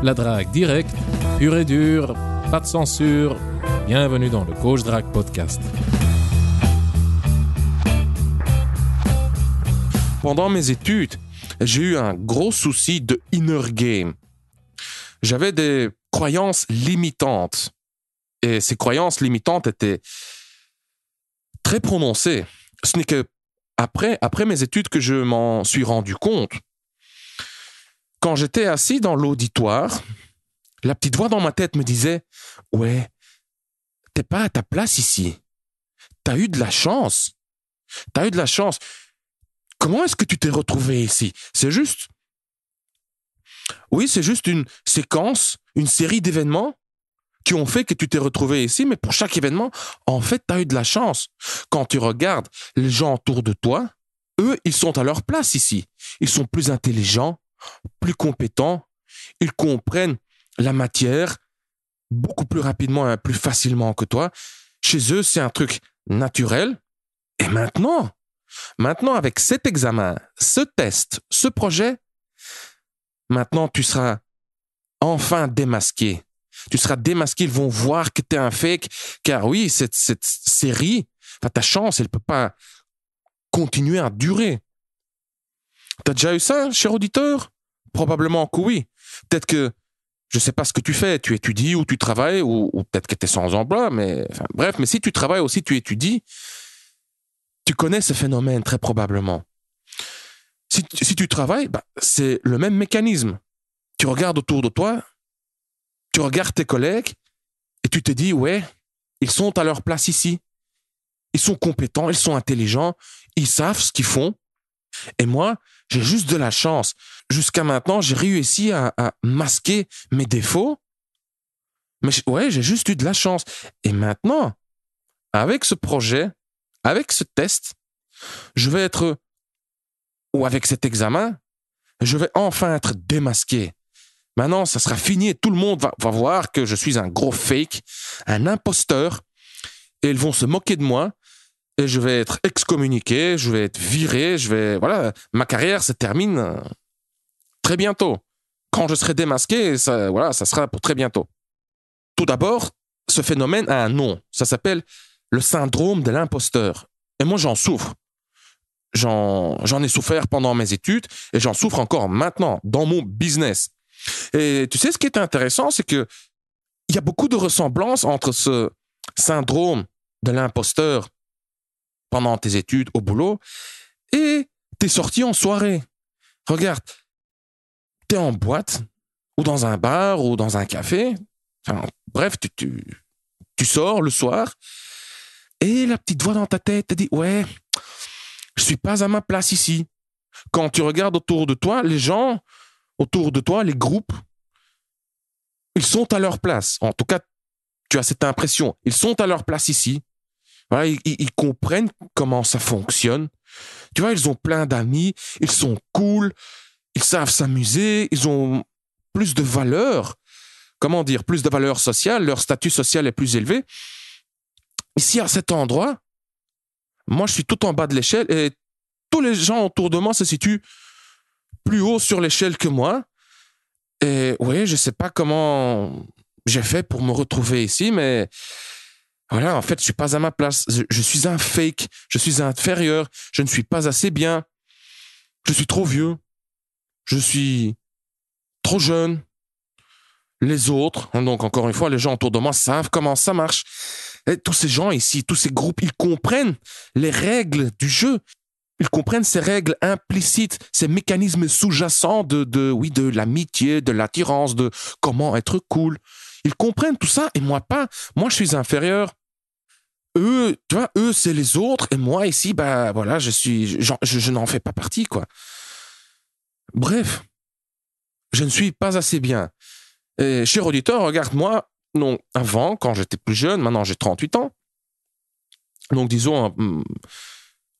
La drague directe, pure et dure, pas de censure. Bienvenue dans le Coach Drague Podcast. Pendant mes études, j'ai eu un gros souci de inner game. J'avais des croyances limitantes. Et ces croyances limitantes étaient très prononcées. Ce n'est que après mes études que je m'en suis rendu compte. Quand j'étais assis dans l'auditoire, la petite voix dans ma tête me disait « Ouais, t'es pas à ta place ici. T'as eu de la chance. T'as eu de la chance. Comment est-ce que tu t'es retrouvé ici? C'est juste... Oui, c'est juste une séquence, une série d'événements qui ont fait que tu t'es retrouvé ici, mais pour chaque événement, en fait, t'as eu de la chance. Quand tu regardes les gens autour de toi, eux, ils sont à leur place ici. Ils sont plus intelligents, plus compétents, ils comprennent la matière beaucoup plus rapidement et plus facilement que toi. Chez eux, c'est un truc naturel. Et maintenant, avec cet examen, ce test, ce projet, maintenant, tu seras enfin démasqué. Tu seras démasqué, ils vont voir que tu es un fake. Car oui, cette série, ta chance, elle ne peut pas continuer à durer. Tu as déjà eu ça, cher auditeur? Probablement que oui. Peut-être que, je ne sais pas ce que tu fais, tu étudies ou tu travailles, ou peut-être que tu es sans emploi, mais bref, mais si tu travailles aussi, tu étudies, tu connais ce phénomène très probablement. Si tu travailles, c'est le même mécanisme. Tu regardes autour de toi, tu regardes tes collègues et tu te dis, ouais, ils sont à leur place ici. Ils sont compétents, ils sont intelligents, ils savent ce qu'ils font. Et moi, j'ai juste de la chance. Jusqu'à maintenant, j'ai réussi à masquer mes défauts. Mais ouais, j'ai juste eu de la chance. Et maintenant, avec ce projet, avec ce test, ou avec cet examen, je vais enfin être démasqué. Maintenant, ça sera fini et tout le monde va voir que je suis un gros fake, un imposteur, et ils vont se moquer de moi, et je vais être excommuniqué, je vais être viré, voilà, ma carrière se termine très bientôt. Quand je serai démasqué, ça sera pour très bientôt. Tout d'abord, ce phénomène a un nom. Ça s'appelle le syndrome de l'imposteur. Et moi, j'en souffre. J'en ai souffert pendant mes études et j'en souffre encore maintenant dans mon business. Et tu sais, ce qui est intéressant, c'est que il y a beaucoup de ressemblances entre ce syndrome de l'imposteur pendant tes études au boulot et tes sorties en soirée. Regarde, t'es en boîte ou dans un bar ou dans un café. Bref, tu sors le soir et la petite voix dans ta tête te dit « Ouais, je suis pas à ma place ici. » Quand tu regardes autour de toi, les gens autour de toi, les groupes, ils sont à leur place. En tout cas, tu as cette impression. Ils sont à leur place ici. Voilà, ils comprennent comment ça fonctionne. Tu vois, ils ont plein d'amis, ils sont cool, ils savent s'amuser, ils ont plus de valeur. Comment dire, plus de valeur sociale, leur statut social est plus élevé. Ici, à cet endroit, moi, je suis tout en bas de l'échelle et tous les gens autour de moi se situent plus haut sur l'échelle que moi. Et oui, je sais pas comment j'ai fait pour me retrouver ici, mais voilà, en fait, je suis pas à ma place. Je suis un fake, je suis inférieur, je ne suis pas assez bien, je suis trop vieux, je suis trop jeune. Les autres, donc encore une fois, les gens autour de moi savent comment ça marche. Et tous ces gens ici, tous ces groupes, ils comprennent les règles du jeu. Ils comprennent ces règles implicites, ces mécanismes sous-jacents de l'amitié, de l'attirance, de comment être cool. Ils comprennent tout ça et moi pas. Moi, je suis inférieur. Eux, tu vois, eux, c'est les autres et moi ici, voilà, je n'en fais pas partie, quoi. Bref, je ne suis pas assez bien. Et cher auditeur, regarde-moi, non, avant, quand j'étais plus jeune, maintenant j'ai 38 ans. Donc disons,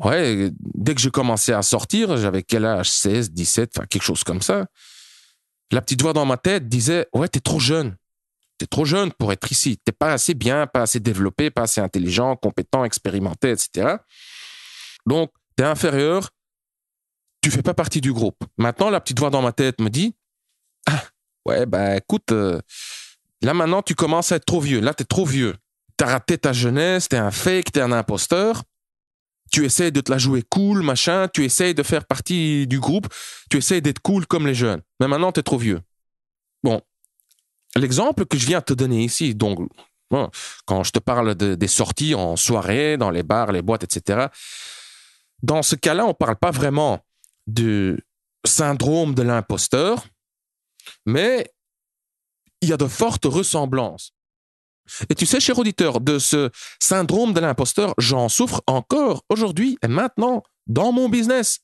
ouais, dès que j'ai commencé à sortir, j'avais quel âge? 16, 17, quelque chose comme ça. La petite voix dans ma tête disait, ouais, t'es trop jeune. T'es trop jeune pour être ici. T'es pas assez bien, pas assez développé, pas assez intelligent, compétent, expérimenté, etc. Donc, t'es inférieur, tu fais pas partie du groupe. Maintenant, la petite voix dans ma tête me dit, ah, Ouais, ben écoute, là maintenant, tu commences à être trop vieux. Là, tu es trop vieux. Tu as raté ta jeunesse, tu es un fake, tu es un imposteur. Tu essaies de te la jouer cool, machin. Tu essaies de faire partie du groupe. Tu essaies d'être cool comme les jeunes. Mais maintenant, tu es trop vieux. Bon, l'exemple que je viens de te donner ici, donc, bon, quand je te parle des sorties en soirée, dans les bars, les boîtes, etc., dans ce cas-là, on ne parle pas vraiment du syndrome de l'imposteur, mais il y a de fortes ressemblances. Et tu sais, cher auditeur, de ce syndrome de l'imposteur, j'en souffre encore aujourd'hui et maintenant dans mon business.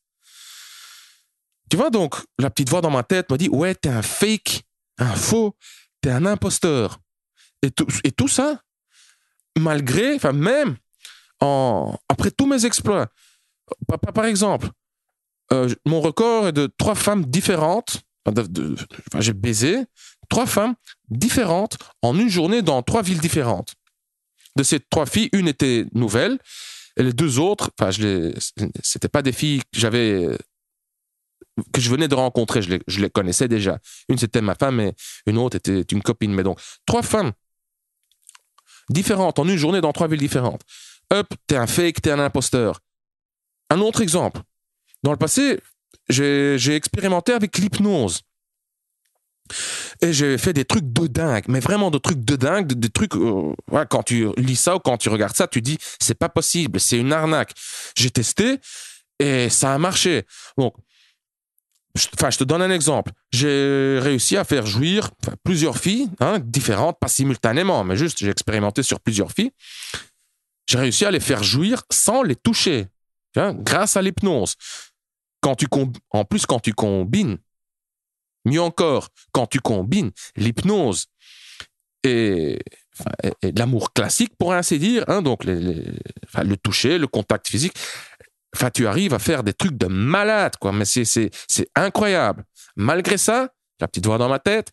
Tu vois, donc, la petite voix dans ma tête me dit « Ouais, t'es un fake, un faux, t'es un imposteur. » Et tout ça, malgré, enfin même après tous mes exploits. Par exemple, mon record est de 3 femmes différentes. J'ai baisé 3 femmes différentes en une journée dans 3 villes différentes. De ces 3 filles, une était nouvelle et les 2 autres, c'était pas des filles que je venais de rencontrer, je les connaissais déjà. Une c'était ma femme et une autre était une copine. Mais donc 3 femmes différentes en une journée dans 3 villes différentes. Hop, t'es un fake, t'es un imposteur. Un autre exemple. Dans le passé, j'ai expérimenté avec l'hypnose. Et j'ai fait des trucs de dingue, mais vraiment des trucs de dingue, des trucs, ouais, quand tu lis ça ou quand tu regardes ça, tu dis, c'est pas possible, c'est une arnaque. J'ai testé et ça a marché. Donc, je te donne un exemple. J'ai réussi à faire jouir plusieurs filles, différentes, pas simultanément, mais juste j'ai expérimenté sur plusieurs filles. J'ai réussi à les faire jouir sans les toucher, grâce à l'hypnose. En plus, quand tu combines, mieux encore, quand tu combines l'hypnose et l'amour classique, pour ainsi dire, donc le toucher, le contact physique, tu arrives à faire des trucs de malade, quoi. Mais c'est incroyable. Malgré ça, la petite voix dans ma tête,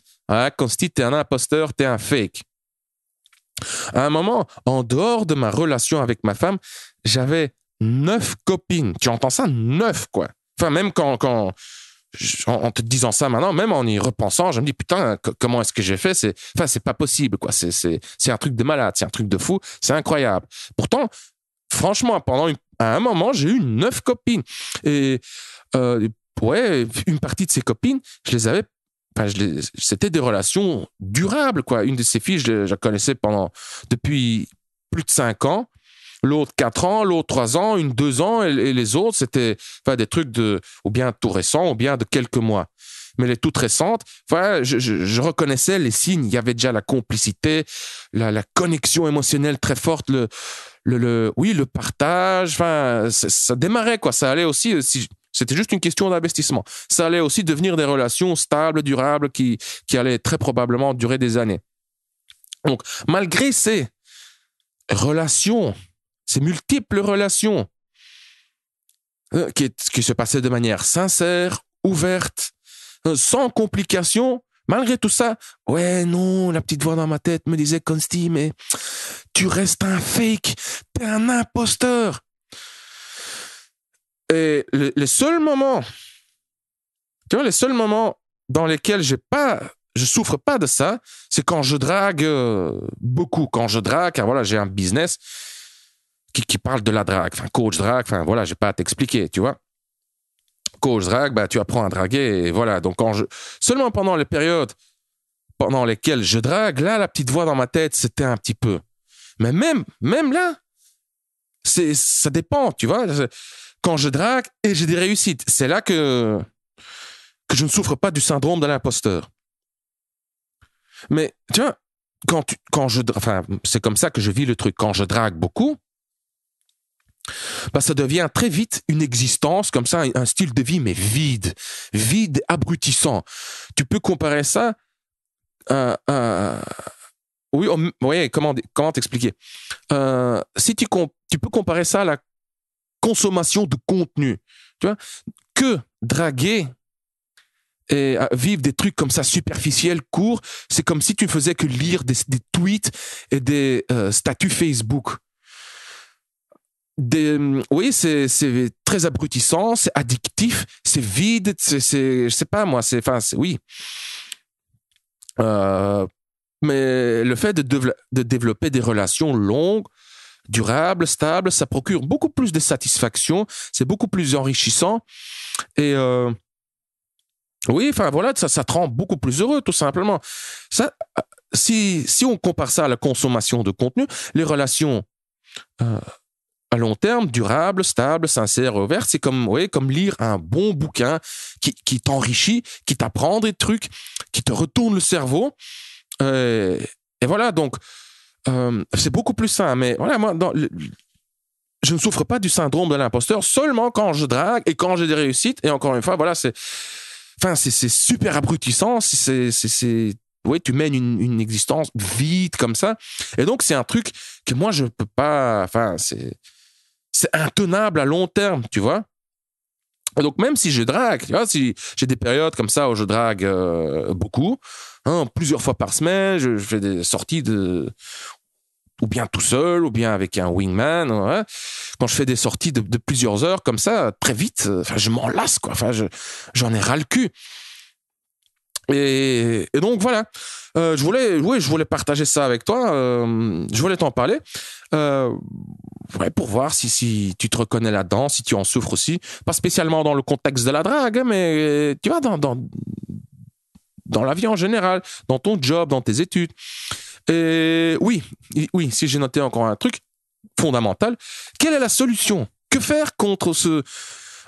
Consti, t'es un imposteur, t'es un fake. À un moment, en dehors de ma relation avec ma femme, j'avais 9 copines. Tu entends ça? 9, quoi. Enfin, même en te disant ça maintenant, même en y repensant, je me dis, putain, comment est-ce que j'ai fait? C'est pas possible, quoi. C'est un truc de malade, c'est un truc de fou, c'est incroyable. Pourtant, franchement, à un moment, j'ai eu 9 copines. Et, ouais, une partie de ces copines, je les avais, c'était des relations durables, quoi. Une de ces filles, je la connaissais depuis plus de 5 ans. L'autre 4 ans, l'autre 3 ans, une 2 ans, et les autres, c'était des trucs ou bien tout récents, ou bien de quelques mois. Mais les toutes récentes, je reconnaissais les signes. Il y avait déjà la complicité, la connexion émotionnelle très forte, le partage. Ça démarrait, quoi. Ça allait aussi, c'était juste une question d'investissement. Ça allait aussi devenir des relations stables, durables, qui allaient très probablement durer des années. Donc, malgré ces relations, ces multiples relations qui se passaient de manière sincère, ouverte, sans complications, malgré tout ça, ouais, non, la petite voix dans ma tête me disait, Consti, mais tu restes un fake, t'es un imposteur. Et les seuls moments dans lesquels je souffre pas de ça, c'est quand je drague beaucoup, quand je drague, car voilà, j'ai un business qui parle de la drague, coach drague, voilà, j'ai pas à t'expliquer, tu vois. Coach drague, tu apprends à draguer, et voilà. Donc, seulement pendant les périodes pendant lesquelles je drague, là, la petite voix dans ma tête, c'était un petit peu. Mais même là, ça dépend, tu vois. Quand je drague et j'ai des réussites, c'est là que je ne souffre pas du syndrome de l'imposteur. Mais, tu vois, c'est comme ça que je vis le truc. Quand je drague beaucoup, ça devient très vite une existence, comme ça, un style de vie, mais vide, abrutissant. Tu peux comparer ça oui, comment t'expliquer? Si tu peux comparer ça à la consommation de contenu. Tu vois, que draguer et vivre des trucs comme ça superficiels, courts, c'est comme si tu faisais que lire des tweets et des statuts Facebook. Oui, c'est très abrutissant, c'est addictif, c'est vide, je sais pas moi, oui. Euh, mais le fait de développer des relations longues, durables, stables, ça procure beaucoup plus de satisfaction, c'est beaucoup plus enrichissant. Et oui, enfin voilà, ça te rend beaucoup plus heureux, tout simplement. Ça, si on compare ça à la consommation de contenu, les relations euh, à long terme, durables, stables, sincères, ouvertes, c'est comme, oui, comme lire un bon bouquin qui t'enrichit, qui t'apprend des trucs, qui te retourne le cerveau. Et voilà, donc, c'est beaucoup plus sain. Mais voilà, moi, je ne souffre pas du syndrome de l'imposteur seulement quand je drague et quand j'ai des réussites. Et encore une fois, voilà, c'est super abrutissant. Oui, tu mènes une existence vide comme ça. Et donc, c'est un truc que moi, je peux pas. Enfin, c'est intenable à long terme, tu vois. Et donc, même si je drague, tu vois, si j'ai des périodes comme ça où je drague beaucoup, hein, plusieurs fois par semaine, je fais des sorties ou bien tout seul, ou bien avec un wingman. Ouais. Quand je fais des sorties de plusieurs heures comme ça, très vite, je m'en lasse, quoi. J'en ai ras le cul. Et donc voilà, je voulais partager ça avec toi. Je voulais t'en parler. Ouais, pour voir si tu te reconnais là-dedans, si tu en souffres aussi. Pas spécialement dans le contexte de la drague, hein, mais tu vois, dans la vie en général, dans ton job, dans tes études. Et oui, si j'ai noté encore un truc fondamental, quelle est la solution? Que faire contre ce...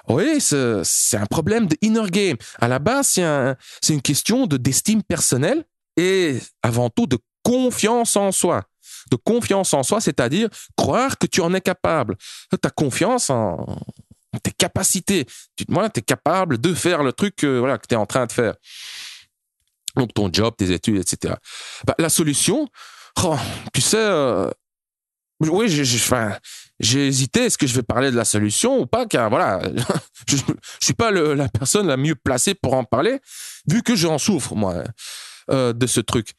Oui, c'est un problème de inner game. À la base, c'est une question d'estime personnelle et avant tout de confiance en soi. De confiance en soi, c'est-à-dire croire que tu en es capable. Tu as confiance en tes capacités. Tu es capable de faire le truc que tu es en train de faire. Donc ton job, tes études, etc. La solution, tu sais, oui, j'ai hésité, est-ce que je vais parler de la solution ou pas, car voilà, je suis pas la personne la mieux placée pour en parler, vu que j'en souffre, moi, de ce truc.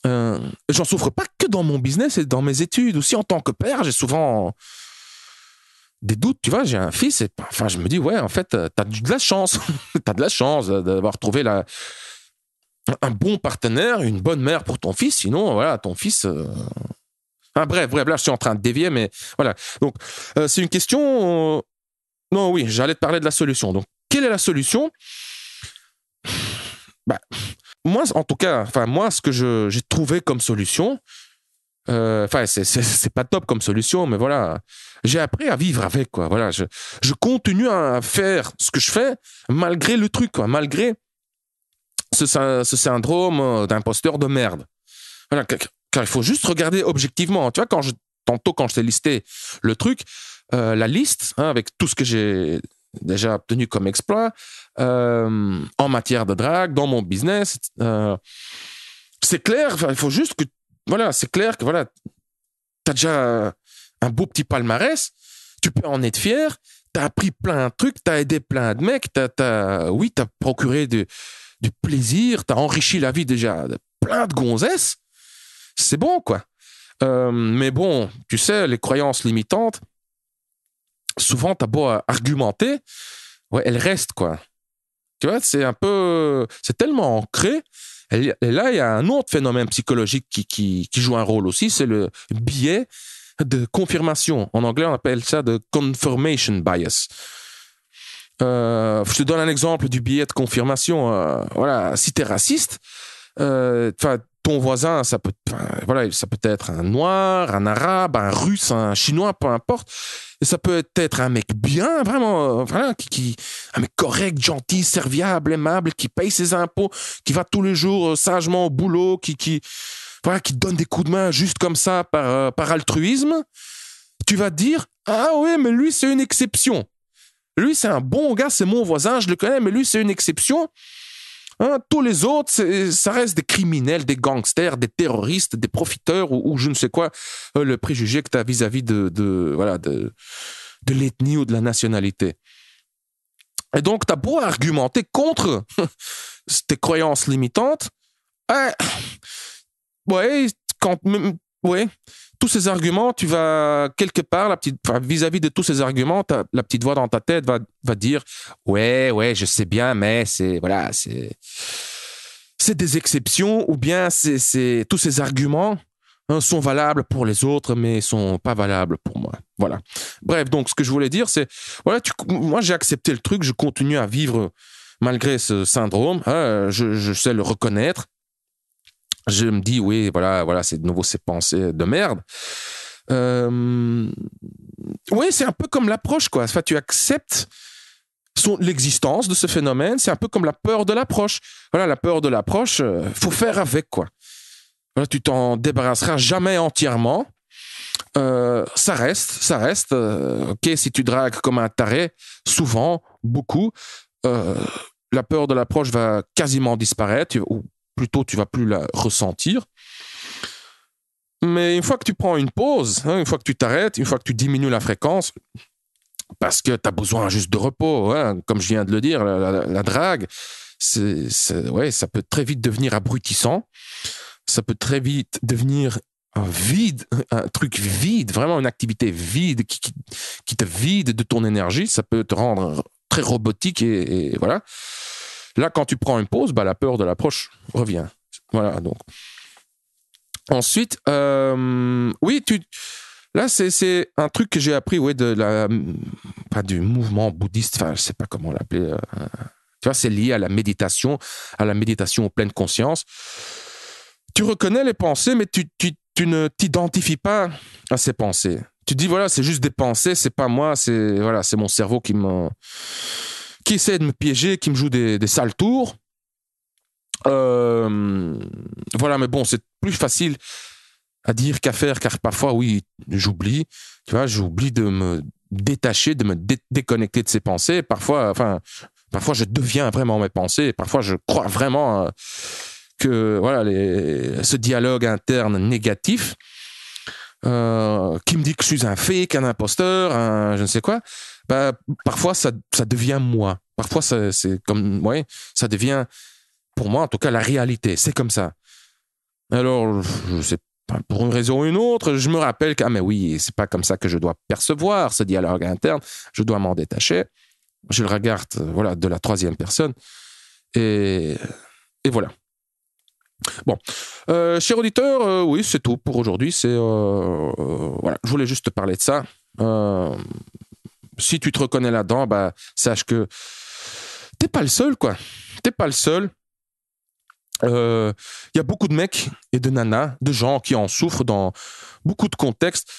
J'en souffre pas que dans mon business et dans mes études. Aussi, en tant que père, j'ai souvent des doutes, tu vois, j'ai un fils et enfin, je me dis, ouais, en fait, t'as de la chance. T'as de la chance d'avoir trouvé un bon partenaire, une bonne mère pour ton fils. Sinon, voilà, ton fils... bref, là, je suis en train de dévier, mais voilà. Donc, c'est une question... Non, oui, j'allais te parler de la solution. Donc, quelle est la solution? Moi, en tout cas, moi, ce que j'ai trouvé comme solution, c'est pas top comme solution, mais voilà, j'ai appris à vivre avec, quoi. Voilà, je continue à faire ce que je fais malgré le truc, quoi, malgré ce syndrome d'imposteur de merde. Voilà, car il faut juste regarder objectivement. Tu vois, tantôt, quand je t'ai listé le truc, la liste, hein, avec tout ce que j'ai déjà obtenu comme exploit en matière de drague, dans mon business, c'est clair, il faut juste que, voilà, c'est clair que, voilà, t'as déjà un beau petit palmarès, tu peux en être fier, t'as appris plein de trucs, t'as aidé plein de mecs, t'as procuré du plaisir, t'as enrichi la vie déjà de plein de gonzesses. C'est bon, quoi. Mais bon, tu sais, les croyances limitantes, souvent, t'as beau argumenter, ouais, elles restent, quoi. Tu vois, c'est tellement ancré. Et là, il y a un autre phénomène psychologique qui joue un rôle aussi, c'est le biais de confirmation. En anglais, on appelle ça de confirmation bias. Je te donne un exemple du biais de confirmation. Voilà, si t'es raciste, ton voisin, ça peut être un noir, un arabe, un russe, un chinois, peu importe. Et ça peut être un mec bien, vraiment, voilà, un mec correct, gentil, serviable, aimable, qui paye ses impôts, qui va tous les jours sagement au boulot, qui te donne des coups de main juste comme ça par altruisme. Tu vas te dire, ah ouais, mais lui, c'est une exception. Lui, c'est un bon gars, c'est mon voisin, je le connais, mais lui, c'est une exception. Hein, tous les autres, ça reste des criminels, des gangsters, des terroristes, des profiteurs ou je ne sais quoi, le préjugé que tu as vis-à-vis de l'ethnie ou de la nationalité. Et donc, tu as beau argumenter contre tes croyances limitantes, tous ces arguments, tu vas quelque part, vis-à-vis de tous ces arguments, la petite voix dans ta tête va dire, ouais, je sais bien, mais c'est c'est des exceptions ou bien tous ces arguments sont valables pour les autres, mais sont pas valables pour moi. Voilà. Bref, donc ce que je voulais dire, c'est voilà, moi j'ai accepté le truc, je continue à vivre malgré ce syndrome. Je sais le reconnaître. Je me dis oui, voilà, c'est de nouveau ces pensées de merde. Oui, c'est un peu comme l'approche, quoi. Enfin, tu acceptes l'existence de ce phénomène. C'est un peu comme la peur de l'approche. Voilà, la peur de l'approche, faut faire avec, quoi. Voilà, tu t'en débarrasseras jamais entièrement. Ça reste. Ok, si tu dragues comme un taré, souvent, beaucoup, la peur de l'approche va quasiment disparaître, ou plutôt tu vas plus la ressentir. Mais une fois que tu prends une pause, une fois que tu t'arrêtes, une fois que tu diminues la fréquence, parce que tu as besoin juste de repos, comme je viens de le dire, la drague, ça peut très vite devenir abrutissant. Ça peut très vite devenir un truc vide, vraiment une activité vide qui te vide de ton énergie. Ça peut te rendre très robotique et voilà. Là, quand tu prends une pause, la peur de l'approche revient. Voilà, donc. Ensuite, oui, là, c'est un truc que j'ai appris, du mouvement bouddhiste, je sais pas comment l'appeler. Tu vois, c'est lié à la méditation en pleine conscience. Tu reconnais les pensées, mais tu ne t'identifies pas à ces pensées. Tu te dis, voilà, c'est juste des pensées, c'est pas moi, c'est mon cerveau qui essaie de me piéger, qui me joue des sales tours. Voilà, mais bon, c'est plus facile à dire qu'à faire, car parfois, oui, j'oublie de me détacher, de me déconnecter de ces pensées. Parfois, je deviens vraiment mes pensées. Parfois, je crois vraiment que voilà, ce dialogue interne négatif qui me dit que je suis un fake, un imposteur, je ne sais quoi, parfois ça devient moi. Parfois c'est comme, ça devient, pour moi en tout cas, la réalité. C'est comme ça. Alors, je sais pas, pour une raison ou une autre, je me rappelle mais oui, c'est pas comme ça que je dois percevoir ce dialogue interne. Je dois m'en détacher. Je le regarde, de la troisième personne. Et voilà. Bon, cher auditeur, oui, c'est tout pour aujourd'hui. Voilà, je voulais juste te parler de ça. Si tu te reconnais là-dedans, sache que t'es pas le seul, quoi. T'es pas le seul. Il y a beaucoup de mecs et de nanas, de gens qui en souffrent dans beaucoup de contextes.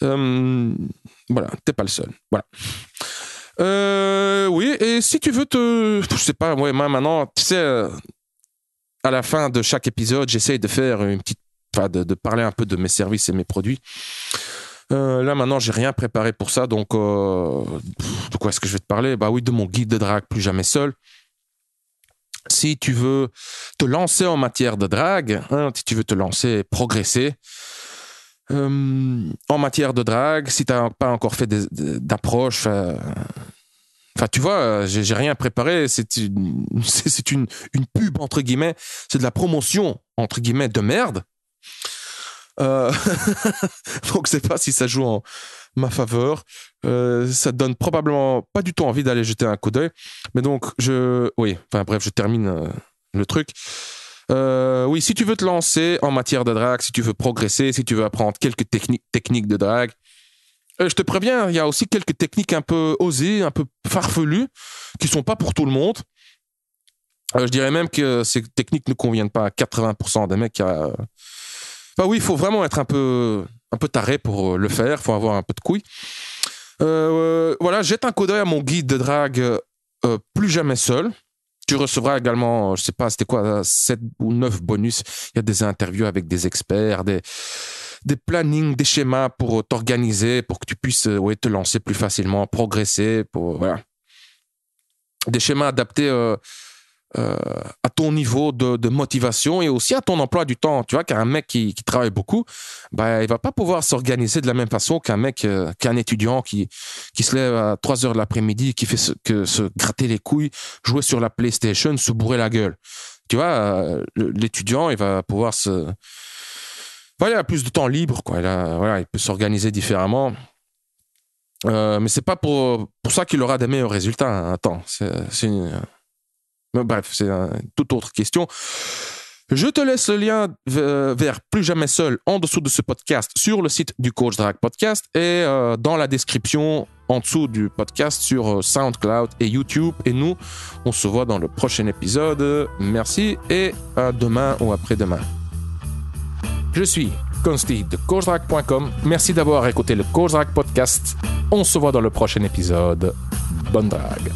Voilà, t'es pas le seul. Voilà. Oui, et si tu veux je sais pas, moi maintenant, tu sais, à la fin de chaque épisode, j'essaye de faire de parler un peu de mes services et mes produits. Là maintenant, j'ai rien préparé pour ça, donc de quoi est-ce que je vais te parler ? Oui, de mon guide de drague Plus jamais seul. Si tu veux te lancer en matière de drague, si tu veux te lancer, progresser en matière de drague, si tu n'as pas encore fait d'approche, tu vois, j'ai rien préparé, c'est une pub entre guillemets, c'est de la promotion entre guillemets de merde. Donc je sais pas si ça joue en ma faveur. Ça donne probablement pas du tout envie d'aller jeter un coup d'œil. Mais donc je termine le truc. Oui, si tu veux te lancer en matière de drague, si tu veux progresser, si tu veux apprendre quelques techniques de drague, je te préviens, il y a aussi quelques techniques un peu osées, un peu farfelues, qui sont pas pour tout le monde. Je dirais même que ces techniques ne conviennent pas à 80% des mecs. Oui, il faut vraiment être un peu taré pour le faire, il faut avoir un peu de couilles. Voilà, jette un coup d'œil à mon guide de drague Plus jamais seul. Tu recevras également, je sais pas, c'était quoi, 7 ou 9 bonus. Il y a des interviews avec des experts, des plannings, des schémas pour t'organiser, pour que tu puisses te lancer plus facilement, progresser, voilà. Des schémas adaptés à ton niveau de motivation et aussi à ton emploi du temps. Tu vois qu'un mec qui travaille beaucoup, il va pas pouvoir s'organiser de la même façon qu'un étudiant qui se lève à 3h de l'après-midi, qui fait que se gratter les couilles, jouer sur la PlayStation, se bourrer la gueule. Tu vois, l'étudiant, il va pouvoir il a plus de temps libre, quoi. Il peut s'organiser différemment. Mais c'est pas pour ça qu'il aura des meilleurs résultats. Attends, Mais bref, c'est une toute autre question. Je te laisse le lien vers Plus Jamais Seul en dessous de ce podcast sur le site du Coach Drag Podcast et dans la description en dessous du podcast sur SoundCloud et YouTube. Et nous, on se voit dans le prochain épisode. Merci et à demain ou après-demain. Je suis Consti de coachdrag.com. Merci d'avoir écouté le Coach Drag Podcast. On se voit dans le prochain épisode. Bonne drague.